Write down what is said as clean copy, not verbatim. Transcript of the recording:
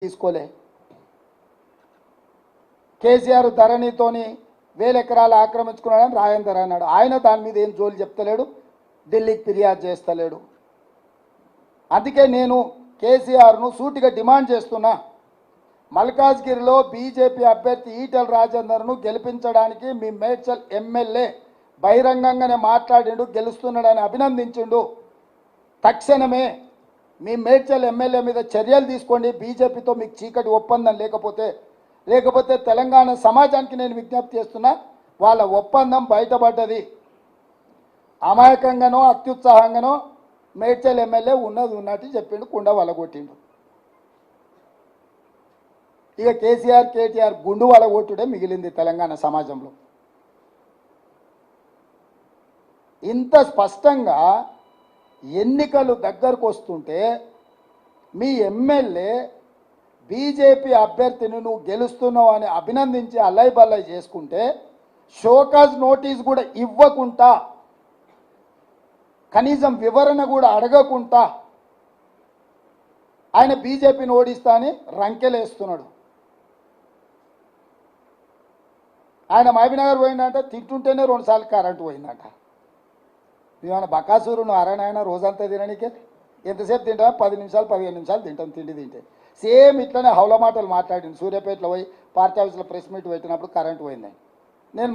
తీసుకోలే. కేసీఆర్ ధరణితోని 1000 ఎకరాలు ఆక్రమించుకున్నాడని రాయందర్ అన్నాడు. ఆయన దాని మీద ఏం జోలు చెప్తలేడు, ఢిల్లీకి ఫిర్యాదు చేస్తలేడు. అందుకే నేను కేసీఆర్ను సూటిగా డిమాండ్ చేస్తున్నా, మల్కాజ్గిరిలో బీజేపీ అభ్యర్థి ఈటెల రాజేందర్ను గెలిపించడానికి మీ మేడ్చల్ ఎమ్మెల్యే బహిరంగంగానే మాట్లాడిండు, గెలుస్తున్నాడని అభినందించిండు. తక్షణమే మీ మేడ్చల్ ఎమ్మెల్యే మీద చర్యలు తీసుకోండి. బీజేపీతో మీకు చీకటి ఒప్పందం లేకపోతే తెలంగాణ సమాజానికి నేను విజ్ఞప్తి చేస్తున్నా, వాళ్ళ ఒప్పందం బయటపడ్డది. అమాయకంగానో అత్యుత్సాహంగానో మేడ్చల్ ఎమ్మెల్యే ఉన్నది ఉన్నట్టు చెప్పిండు, కుండ వలగొట్టిండు. ఇక కేసీఆర్ కేటీఆర్ గుండు వలగొట్టుడే మిగిలింది తెలంగాణ సమాజంలో. ఇంత స్పష్టంగా ఎన్నికలు దగ్గరకు వస్తుంటే మీ ఎమ్మెల్యే బీజేపీ అభ్యర్థిని నువ్వు గెలుస్తున్నావు అని అభినందించి అల్లై బల్లై చేసుకుంటే, షోకాజ్ నోటీస్ కూడా ఇవ్వకుండా, కనీసం వివరణ కూడా అడగకుండా ఆయన బీజేపీని ఓడిస్తా అని రంకెలేస్తున్నాడు. ఆయన మహబూబ్నగర్ పోయిందంట, తింటుంటేనే 2 సార్లు కరెంటు పోయిందంట. మేమన్నా బకాసూరు నువ్వు అరణాయన రోజంతా తిననీకే ఎంతసేపు తింటావా? 10 నిమిషాలు 15 నిమిషాలు తింటాం తిండి తింటే. సేమ్ ఇట్లనే హౌల మాటలు మాట్లాడింది. సూర్యాపేటలో పోయి పార్టీ ఆఫీస్లో ప్రెస్ మీట్ పెట్టినప్పుడు కరెంటు పోయిందని.